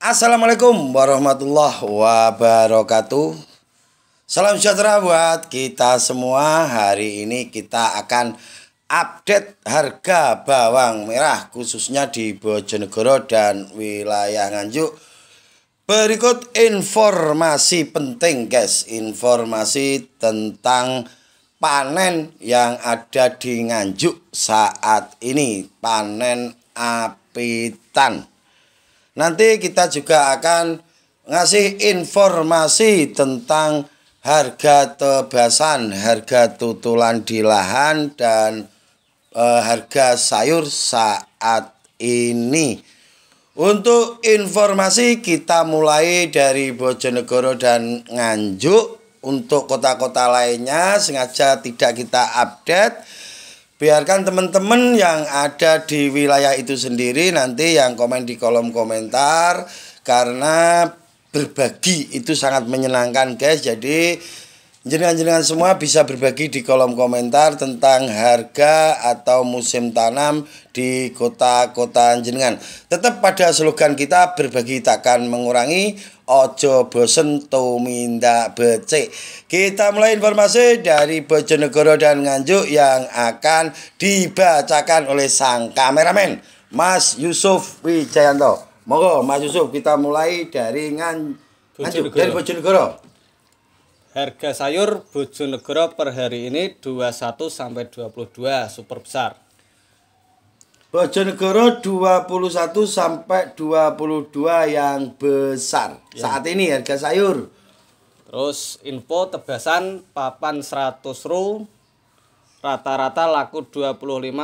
Assalamualaikum warahmatullahi wabarakatuh. Salam sejahtera buat kita semua. Hari ini kita akan update harga bawang merah khususnya di Bojonegoro dan wilayah Nganjuk. Berikut informasi penting guys, informasi tentang panen yang ada di Nganjuk saat ini, panen apitan. Nanti kita juga akan ngasih informasi tentang harga tebasan, harga tutulan di lahan, dan harga sayur saat ini. Untuk informasi kita mulai dari Bojonegoro dan Nganjuk. Untuk kota-kota lainnya sengaja tidak kita update. Biarkan teman-teman yang ada di wilayah itu sendiri nanti yang komen di kolom komentar. Karena berbagi itu sangat menyenangkan guys. Jadi jenengan-jenengan semua bisa berbagi di kolom komentar tentang harga atau musim tanam di kota-kota jenengan. Tetap pada slogan kita, berbagi takkan mengurangi, ojo bosen tumindak becik. Kita mulai informasi dari Bojonegoro dan Nganjuk yang akan dibacakan oleh sang kameramen Mas Yusuf Wijayanto. Monggo Mas Yusuf, kita mulai dari Nganjuk, dari Bojonegoro. Harga sayur Bojonegoro per hari ini 21 sampai 22 super besar. Bojonegoro 21 sampai 22 yang besar. Ya. Saat ini harga sayur. Terus info tebasan papan 100 ru rata-rata laku 25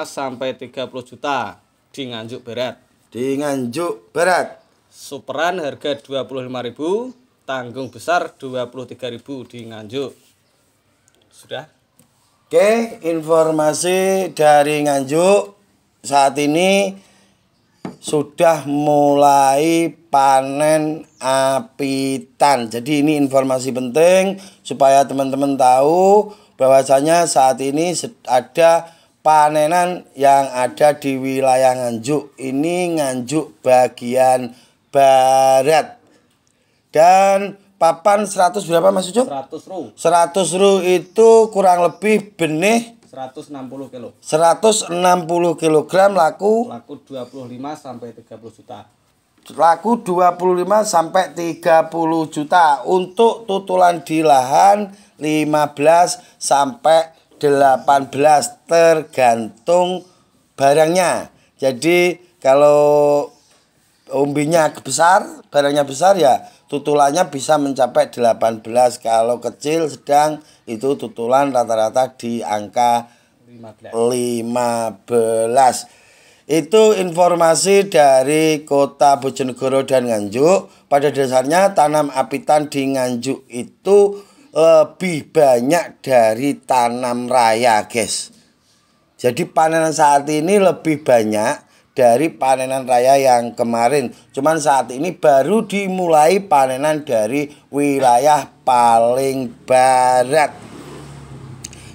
sampai 30 juta di Nganjuk Barat. Di Nganjuk Barat. Superan harga 25.000, tanggung besar 23.000 di Nganjuk. Sudah? Oke, informasi dari Nganjuk saat ini sudah mulai panen apitan. Jadi ini informasi penting supaya teman-teman tahu bahwasanya saat ini ada panenan yang ada di wilayah Nganjuk. Ini Nganjuk bagian barat. Dan papan 100 berapa Mas Ucup? 100 ru. 100 ru itu kurang lebih benih 160 kilo. 160 kg laku 25 sampai 30 juta. Laku 25 sampai 30 juta. Untuk tutulan di lahan 15 sampai 18 tergantung barangnya. Jadi kalau umbinya besar, barangnya besar ya tutulannya bisa mencapai 18. Kalau kecil sedang itu tutulan rata-rata di angka 15. Itu informasi dari kota Bojonegoro dan Nganjuk. Pada dasarnya tanam apitan di Nganjuk itu lebih banyak dari tanam raya guys. Jadi panenan saat ini lebih banyak dari panenan raya yang kemarin. Cuman saat ini baru dimulai panenan dari wilayah paling barat.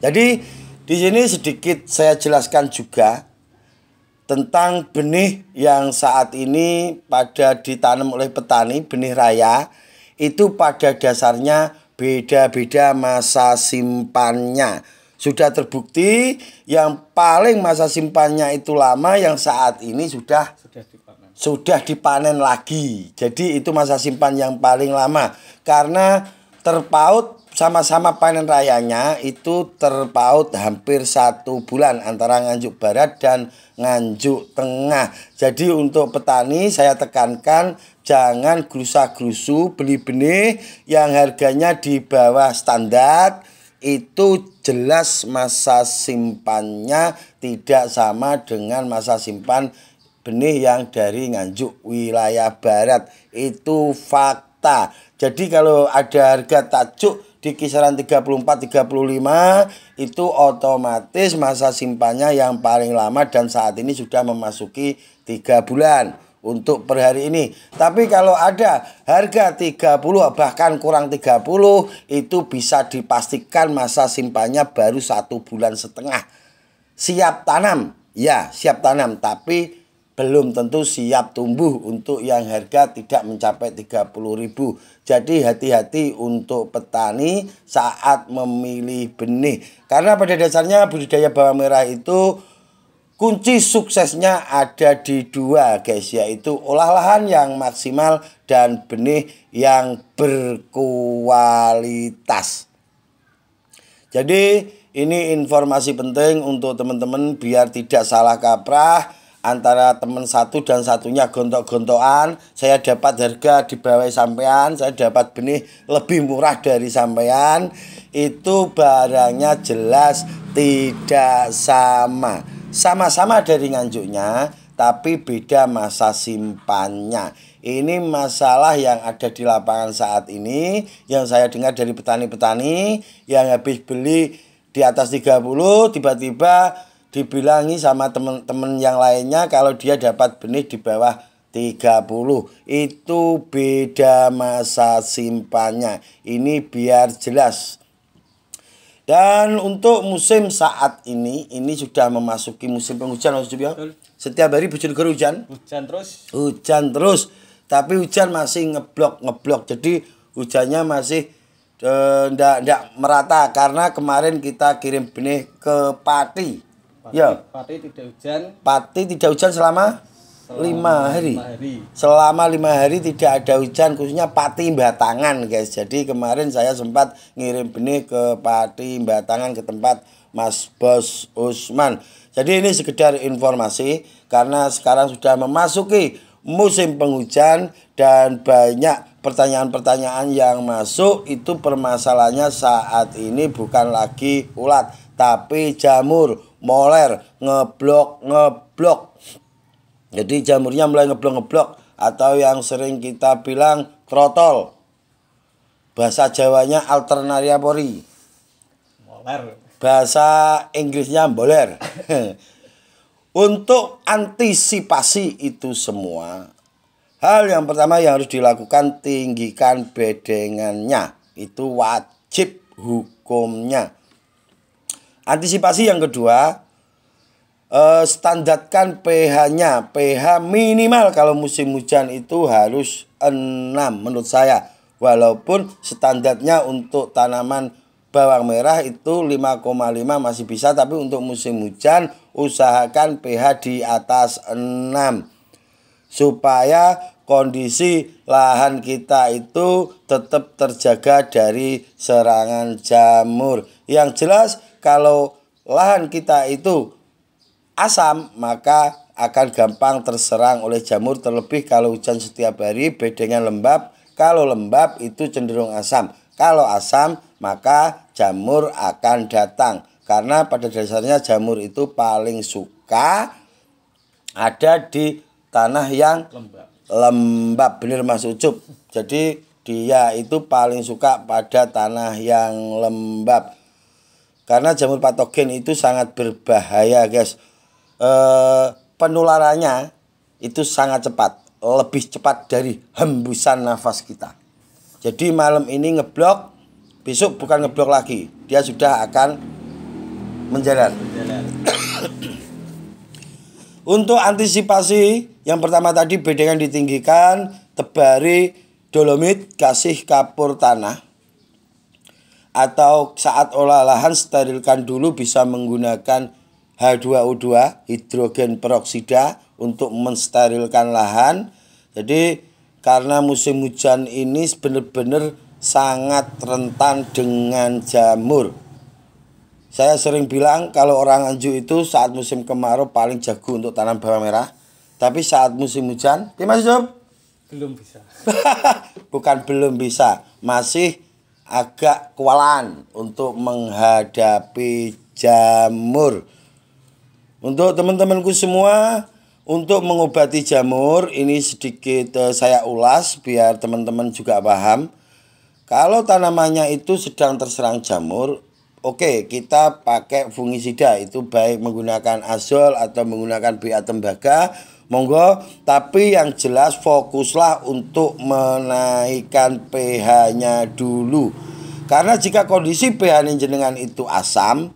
Jadi di sini sedikit saya jelaskan juga tentang benih yang saat ini pada ditanam oleh petani, benih raya itu pada dasarnya beda-beda masa simpannya. Sudah terbukti yang paling masa simpannya itu lama, yang saat ini sudah dipanen lagi. Jadi itu masa simpan yang paling lama. Karena terpaut sama-sama panen rayanya itu terpaut hampir 1 bulan antara Nganjuk Barat dan Nganjuk Tengah. Jadi untuk petani saya tekankan jangan gerusa-gerusu beli benih yang harganya di bawah standar. Itu jelas masa simpannya tidak sama dengan masa simpan benih yang dari Nganjuk wilayah barat. Itu fakta. Jadi kalau ada harga tajuk di kisaran 34-35 itu otomatis masa simpannya yang paling lama dan saat ini sudah memasuki 3 bulan. Untuk per hari ini. Tapi kalau ada harga 30 bahkan kurang 30 itu bisa dipastikan masa simpannya baru 1,5 bulan. Siap tanam. Ya siap tanam, tapi belum tentu siap tumbuh untuk yang harga tidak mencapai 30.000. Jadi hati-hati untuk petani saat memilih benih. Karena pada dasarnya budidaya bawang merah itu kunci suksesnya ada di dua guys, yaitu olah lahan yang maksimal dan benih yang berkualitas. Jadi ini informasi penting untuk teman-teman biar tidak salah kaprah antara teman satu dan satunya gontok-gontokan. Saya dapat harga di bawah sampean, saya dapat benih lebih murah dari sampean. Itu barangnya jelas tidak sama. Sama-sama dari nganjuknya, tapi beda masa simpannya. Ini masalah yang ada di lapangan saat ini, yang saya dengar dari petani-petani yang habis beli di atas 30, tiba-tiba dibilangi sama teman-teman yang lainnya kalau dia dapat benih di bawah 30. Itu beda masa simpannya. Ini biar jelas. Dan untuk musim saat ini sudah memasuki musim penghujan Mas Jubio. Setiap hari Bojonegoro hujan. Hujan terus. Tapi hujan masih ngeblok. Jadi hujannya masih ndak merata karena kemarin kita kirim benih ke Pati. Pati tidak hujan selama 5 hari. Selama 5 hari tidak ada hujan, khususnya Pati Batangan guys. Jadi kemarin saya sempat ngirim benih ke Pati Batangan ke tempat Mas Bos Usman. Jadi ini sekedar informasi karena sekarang sudah memasuki musim penghujan dan banyak pertanyaan-pertanyaan yang masuk. Itu permasalahannya saat ini bukan lagi ulat tapi jamur moler ngeblok. Jadi jamurnya mulai ngeblok atau yang sering kita bilang trotol. Bahasa Jawanya Alternaria pori. Moler. Bahasa Inggrisnya boler. Untuk antisipasi itu semua, hal yang pertama yang harus dilakukan tinggikan bedengannya. Itu wajib hukumnya. Antisipasi yang kedua, standarkan pH-nya. pH minimal kalau musim hujan itu harus 6 menurut saya. Walaupun standarnya untuk tanaman bawang merah itu 5,5 masih bisa, tapi untuk musim hujan usahakan pH di atas 6 supaya kondisi lahan kita itu tetap terjaga dari serangan jamur. Yang jelas kalau lahan kita itu asam, maka akan gampang terserang oleh jamur, terlebih kalau hujan setiap hari, bedengan lembab. Kalau lembab itu cenderung asam. Kalau asam, maka jamur akan datang. Karena pada dasarnya jamur itu paling suka ada di tanah yang lembab. Bener Mas Ucup. Jadi dia itu paling suka pada tanah yang lembab. Karena jamur patogen itu sangat berbahaya guys. Penularannya itu sangat cepat, lebih cepat dari hembusan nafas kita. Jadi malam ini ngeblok, besok bukan ngeblok lagi, dia sudah akan menjalar. Untuk antisipasi yang pertama tadi bedengan ditinggikan, tebari dolomit, kasih kapur tanah. Atau saat olah lahan sterilkan dulu, bisa menggunakan H2O2 hidrogen peroksida untuk mensterilkan lahan. Jadi karena musim hujan ini benar-benar sangat rentan dengan jamur. Saya sering bilang kalau orang Nganjuk itu saat musim kemarau paling jago untuk tanam bawang merah. Tapi saat musim hujan, Mas Job? Belum bisa. Bukan belum bisa, masih agak kewalahan untuk menghadapi jamur. Untuk teman-temanku semua, untuk mengobati jamur ini sedikit saya ulas biar teman-teman juga paham. Kalau tanamannya itu sedang terserang jamur, oke, kita pakai fungisida, itu baik menggunakan azol atau menggunakan BA tembaga, monggo. Tapi yang jelas fokuslah untuk menaikkan pH-nya dulu. Karena jika kondisi pH jenengan itu asam,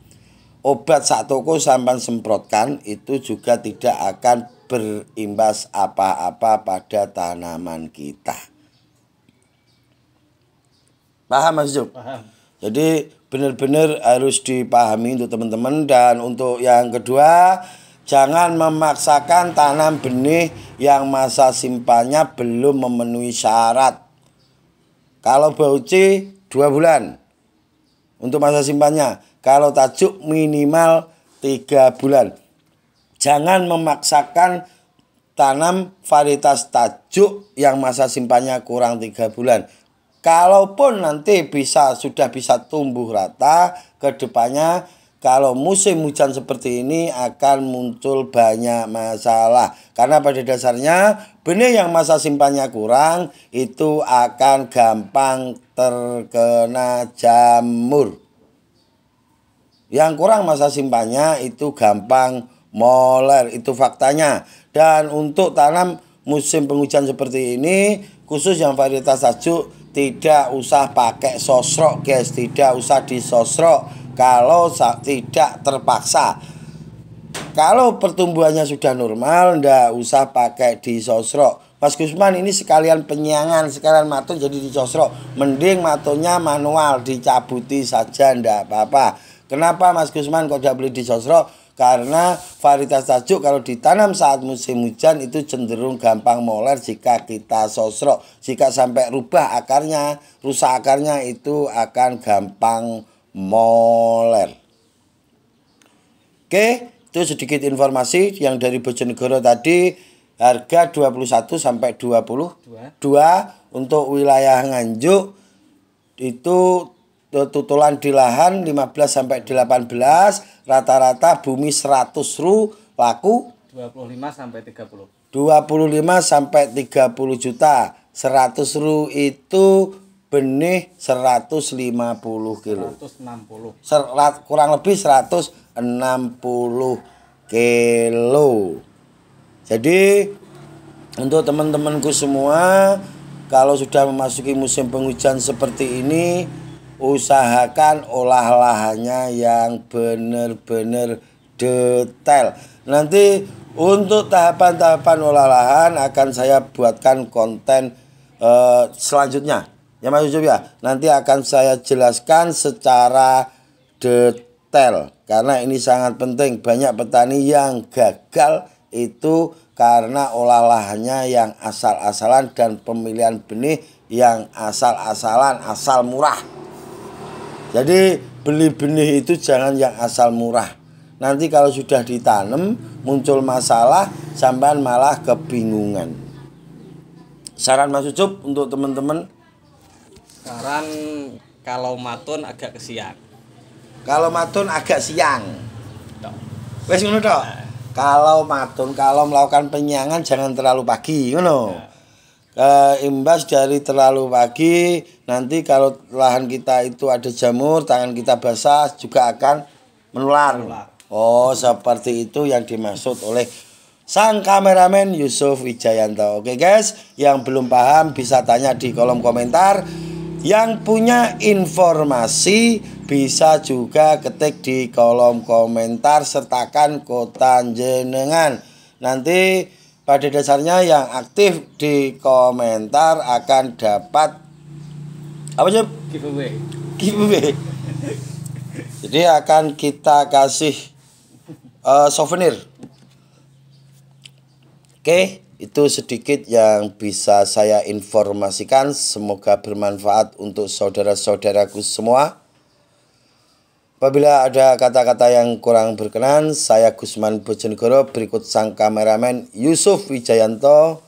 obat sak toko sampan semprotkan itu juga tidak akan berimbas apa-apa pada tanaman kita. Paham Mas Yusuf? Paham. Jadi benar-benar harus dipahami untuk teman-teman. Dan untuk yang kedua, jangan memaksakan tanam benih yang masa simpannya belum memenuhi syarat. Kalau bauci 2 bulan untuk masa simpannya. Kalau tajuk minimal 3 bulan. Jangan memaksakan tanam varietas tajuk yang masa simpannya kurang 3 bulan. Kalaupun nanti sudah bisa tumbuh rata ke depannya, kalau musim hujan seperti ini akan muncul banyak masalah. Karena pada dasarnya benih yang masa simpannya kurang itu akan gampang terkena jamur. Yang kurang masa simpannya itu gampang moler, itu faktanya. Dan untuk tanam musim penghujan seperti ini, khusus yang varietas tajuk, tidak usah pakai sosrok guys, tidak usah disosrok kalau tidak terpaksa. Kalau pertumbuhannya sudah normal, ndak usah pakai disosrok. Mas Gusman ini sekalian penyiangan, sekalian matun jadi disosrok. Mending matunnya manual, dicabuti saja, ndak apa-apa. Kenapa Mas Gusman kok tidak boleh disosrok? Karena varietas tajuk kalau ditanam saat musim hujan itu cenderung gampang moler jika kita sosrok. Jika sampai rubah akarnya, rusak akarnya, itu akan gampang moler. Oke, itu sedikit informasi yang dari Bojonegoro tadi. Harga 21 sampai 22 untuk wilayah Nganjuk itu tutulan di lahan 15 sampai 18, rata-rata bumi 100 ru laku 25 sampai 30. 25 sampai 30 juta. 100 ru itu benih 150 kilo. 160. Kurang lebih 160 kilo. Jadi untuk teman-temanku semua, kalau sudah memasuki musim penghujan seperti ini, usahakan olah lahannya yang benar-benar detail. Nanti untuk tahapan-tahapan olah lahan akan saya buatkan konten selanjutnya. Ya Mas Yusuf ya. Nanti akan saya jelaskan secara detail karena ini sangat penting. Banyak petani yang gagal itu karena olah lahannya yang asal-asalan dan pemilihan benih yang asal-asalan, asal murah. Jadi beli benih itu jangan yang asal murah. Nanti kalau sudah ditanam muncul masalah, sampean malah kebingungan. Saran Mas Ucup untuk teman-teman? Saran kalau matun agak kesiang. Kalau matun agak siang. Tok. Wes ngono tok. Kalau matun, kalau melakukan penyiangan jangan terlalu pagi, ngono. Imbas dari terlalu pagi, nanti kalau lahan kita itu ada jamur, tangan kita basah juga akan menular. Oh, seperti itu yang dimaksud oleh sang kameramen Yusuf Wijayanto. Oke guys, yang belum paham bisa tanya di kolom komentar. Yang punya informasi bisa juga ketik di kolom komentar, sertakan kota jenengan. Nanti pada dasarnya yang aktif di komentar akan dapat apa sih? Giveaway. Jadi akan kita kasih souvenir. Oke, itu sedikit yang bisa saya informasikan. Semoga bermanfaat untuk saudara-saudaraku semua. Apabila ada kata-kata yang kurang berkenan, saya Gusman Bojonegoro berikut sang kameramen Yusuf Wijayanto.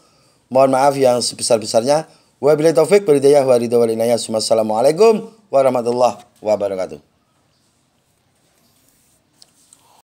Mohon maaf yang sebesar-besarnya. Wabillahi taufik wal hidayah wa ridha wal inayah. Wassalamualaikum warahmatullahi wabarakatuh.